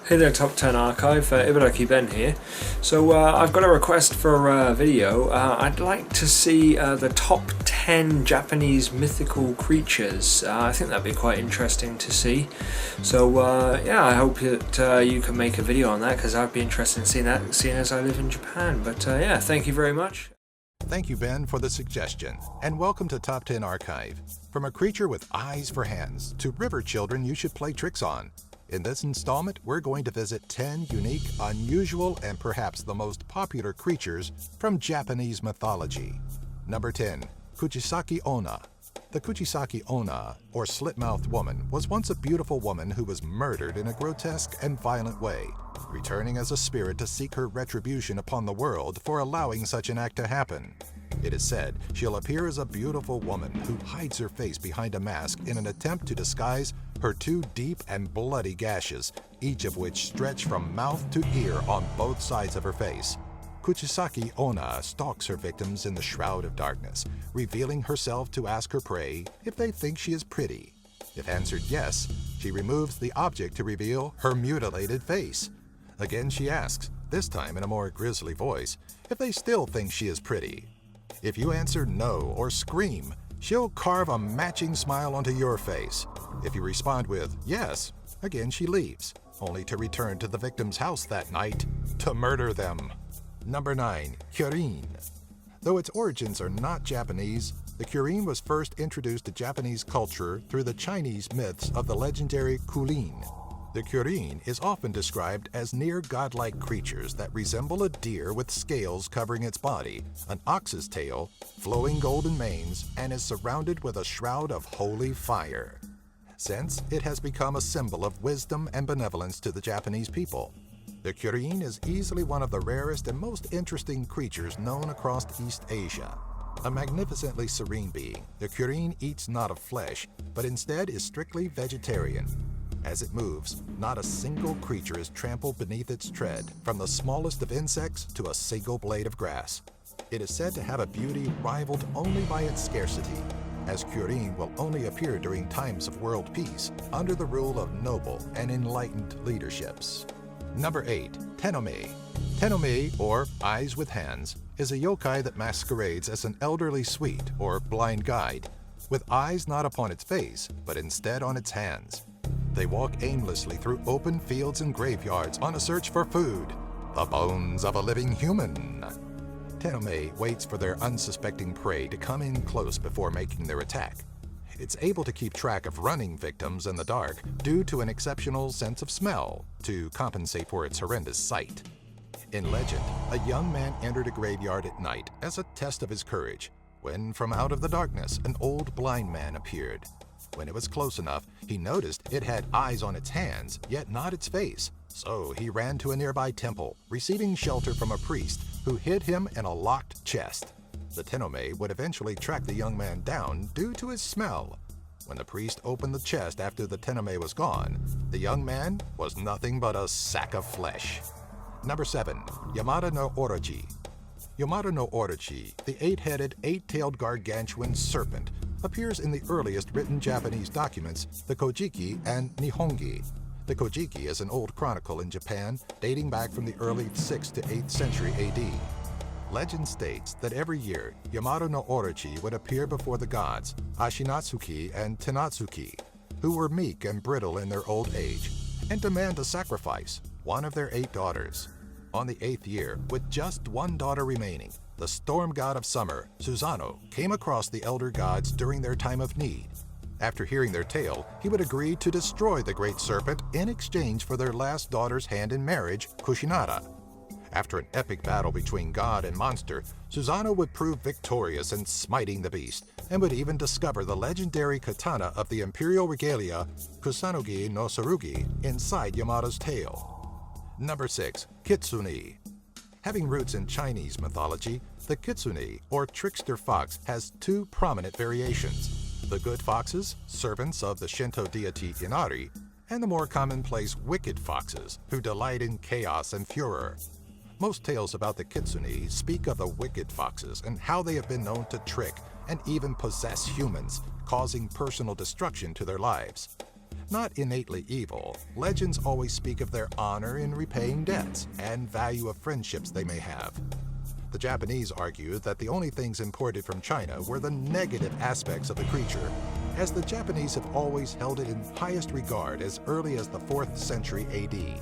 Hey there, Top 10 Archive, Ibaraki Ben here. So I've got a request for a video. I'd like to see the top 10 Japanese mythical creatures. I think that'd be quite interesting to see. So yeah, I hope that you can make a video on that, because I'd be interested in seeing that, seeing as I live in Japan. But yeah, thank you very much. Thank you, Ben, for the suggestion, and welcome to Top 10 Archive. From a creature with eyes for hands to river children you should play tricks on. In this installment, we're going to visit 10 unique, unusual, and perhaps the most popular creatures from Japanese mythology. Number 10. Kuchisake Onna. The Kuchisake Onna, or slit-mouthed woman, was once a beautiful woman who was murdered in a grotesque and violent way, returning as a spirit to seek her retribution upon the world for allowing such an act to happen. It is said she'll appear as a beautiful woman who hides her face behind a mask in an attempt to disguise her two deep and bloody gashes, each of which stretch from mouth to ear on both sides of her face. Kuchisake Onna stalks her victims in the shroud of darkness, revealing herself to ask her prey if they think she is pretty. If answered yes, she removes the object to reveal her mutilated face. Again she asks, this time in a more grisly voice, if they still think she is pretty. If you answer no or scream, she'll carve a matching smile onto your face. If you respond with yes, again she leaves, only to return to the victim's house that night to murder them. Number 9. Kirin. Though its origins are not Japanese, the Kirin was first introduced to Japanese culture through the Chinese myths of the legendary Qilin. The Kirin is often described as near godlike creatures that resemble a deer with scales covering its body, an ox's tail, flowing golden manes, and is surrounded with a shroud of holy fire. Since it has become a symbol of wisdom and benevolence to the Japanese people, the Kirin is easily one of the rarest and most interesting creatures known across East Asia. A magnificently serene being, the Kirin eats not of flesh, but instead is strictly vegetarian. As it moves, not a single creature is trampled beneath its tread, from the smallest of insects to a single blade of grass. It is said to have a beauty rivaled only by its scarcity, as Kirin will only appear during times of world peace, under the rule of noble and enlightened leaderships. Number 8. Tenome. Tenome, or Eyes with Hands, is a yokai that masquerades as an elderly sweet, or blind guide, with eyes not upon its face, but instead on its hands. They walk aimlessly through open fields and graveyards on a search for food, the bones of a living human. Tenome waits for their unsuspecting prey to come in close before making their attack. It's able to keep track of running victims in the dark due to an exceptional sense of smell to compensate for its horrendous sight. In legend, a young man entered a graveyard at night as a test of his courage, when from out of the darkness an old blind man appeared. When it was close enough, he noticed it had eyes on its hands, yet not its face. So he ran to a nearby temple, receiving shelter from a priest who hid him in a locked chest. The Tenome would eventually track the young man down due to his smell. When the priest opened the chest after the Tenome was gone, the young man was nothing but a sack of flesh. Number 7. Yamata no Orochi. Yamata no Orochi, the eight-headed, eight-tailed gargantuan serpent, appears in the earliest written Japanese documents, the Kojiki and Nihongi. The Kojiki is an old chronicle in Japan dating back from the early 6th to 8th century AD. Legend states that every year, Yamata no Orochi would appear before the gods, Ashinatsuki and Tenatsuki, who were meek and brittle in their old age, and demand a sacrifice, one of their 8 daughters. On the 8th year, with just one daughter remaining, the storm god of summer, Susanoo, came across the elder gods during their time of need. After hearing their tale, he would agree to destroy the great serpent in exchange for their last daughter's hand in marriage, Kushinada. After an epic battle between god and monster, Susanoo would prove victorious in smiting the beast, and would even discover the legendary katana of the imperial regalia, Kusanagi no Tsurugi, inside Yamata's tail. Number 6. Kitsune. Having roots in Chinese mythology, the Kitsune, or trickster fox, has 2 prominent variations. The good foxes, servants of the Shinto deity Inari, and the more commonplace wicked foxes, who delight in chaos and furor. Most tales about the Kitsune speak of the wicked foxes and how they have been known to trick and even possess humans, causing personal destruction to their lives. Not innately evil, legends always speak of their honor in repaying debts and value of friendships they may have. The Japanese argued that the only things imported from China were the negative aspects of the creature, as the Japanese have always held it in highest regard as early as the 4th century AD.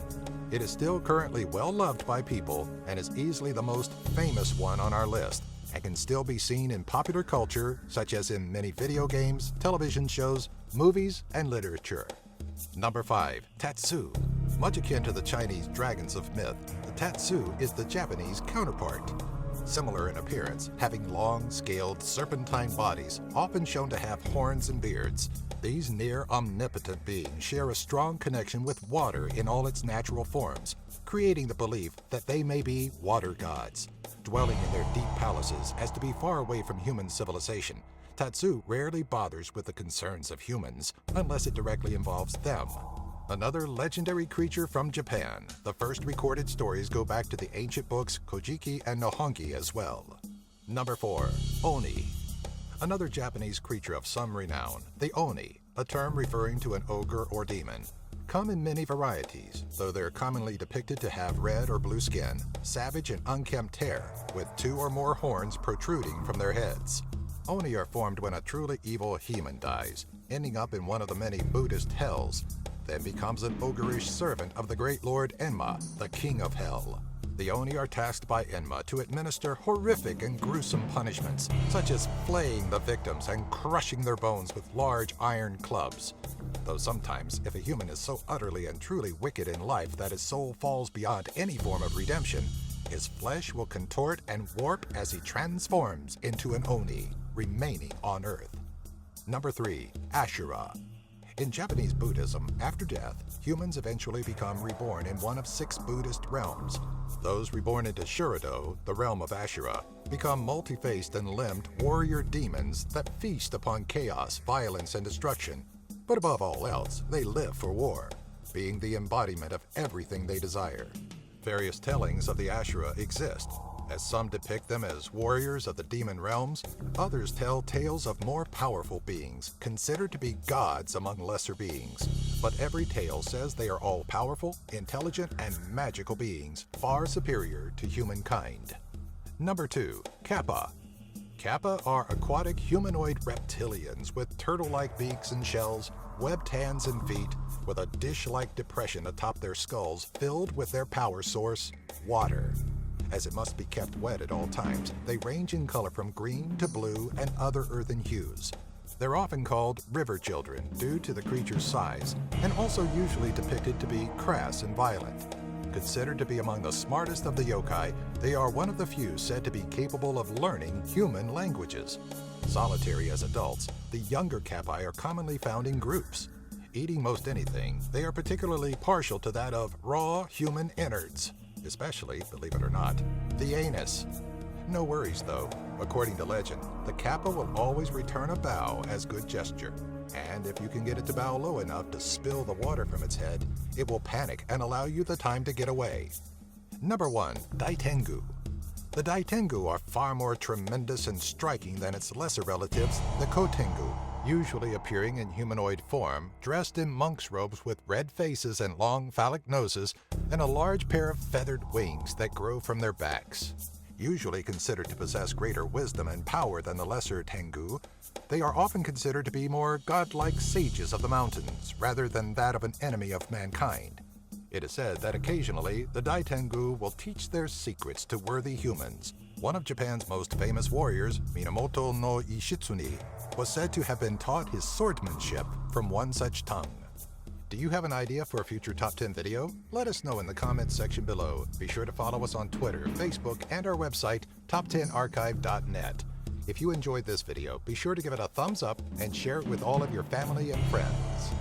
It is still currently well loved by people and is easily the most famous one on our list, and can still be seen in popular culture such as in many video games, television shows, movies, and literature. Number 5. Tatsu. Much akin to the Chinese dragons of myth, the Tatsu is the Japanese counterpart. Similar in appearance, having long, scaled, serpentine bodies, often shown to have horns and beards, these near-omnipotent beings share a strong connection with water in all its natural forms, creating the belief that they may be water gods. Dwelling in their deep palaces as to be far away from human civilization, Tatsu rarely bothers with the concerns of humans unless it directly involves them. Another legendary creature from Japan, the first recorded stories go back to the ancient books Kojiki and Nihongi as well. Number 4. Oni. Another Japanese creature of some renown, the Oni, a term referring to an ogre or demon, come in many varieties, though they're commonly depicted to have red or blue skin, savage and unkempt hair, with 2 or more horns protruding from their heads. Oni are formed when a truly evil human dies, ending up in one of the many Buddhist hells, then becomes an ogreish servant of the great Lord Enma, the King of Hell. The Oni are tasked by Enma to administer horrific and gruesome punishments, such as flaying the victims and crushing their bones with large iron clubs. Though sometimes, if a human is so utterly and truly wicked in life that his soul falls beyond any form of redemption, his flesh will contort and warp as he transforms into an Oni, remaining on Earth. Number 3. Ashura. In Japanese Buddhism, after death, humans eventually become reborn in one of 6 Buddhist realms. Those reborn into Shurido, the realm of Ashura, become multi-faced and limbed warrior demons that feast upon chaos, violence, and destruction. But above all else, they live for war, being the embodiment of everything they desire. Various tellings of the Ashura exist, as some depict them as warriors of the demon realms, others tell tales of more powerful beings, considered to be gods among lesser beings. But every tale says they are all powerful, intelligent, and magical beings, far superior to humankind. Number 2. Kappa. Kappa are aquatic humanoid reptilians with turtle-like beaks and shells, webbed hands and feet, with a dish-like depression atop their skulls filled with their power source, water. As it must be kept wet at all times, they range in color from green to blue and other earthen hues. They're often called river children due to the creature's size, and also usually depicted to be crass and violent. Considered to be among the smartest of the yokai, they are one of the few said to be capable of learning human languages. Solitary as adults, the younger Kappa are commonly found in groups. Eating most anything, they are particularly partial to that of raw human innards, especially, believe it or not, the anus. No worries though. According to legend, the Kappa will always return a bow as good gesture, and if you can get it to bow low enough to spill the water from its head, it will panic and allow you the time to get away. Number 1. Daitengu. The Daitengu are far more tremendous and striking than its lesser relatives, the Kotengu, usually appearing in humanoid form, dressed in monk's robes with red faces and long phallic noses, and a large pair of feathered wings that grow from their backs. Usually considered to possess greater wisdom and power than the lesser Tengu, they are often considered to be more godlike sages of the mountains, rather than that of an enemy of mankind. It is said that occasionally the Daitengu will teach their secrets to worthy humans. One of Japan's most famous warriors, Minamoto no Ishitsune, was said to have been taught his swordsmanship from one such tongue. Do you have an idea for a future Top 10 video? Let us know in the comments section below. Be sure to follow us on Twitter, Facebook, and our website, top10archive.net. If you enjoyed this video, be sure to give it a thumbs up and share it with all of your family and friends.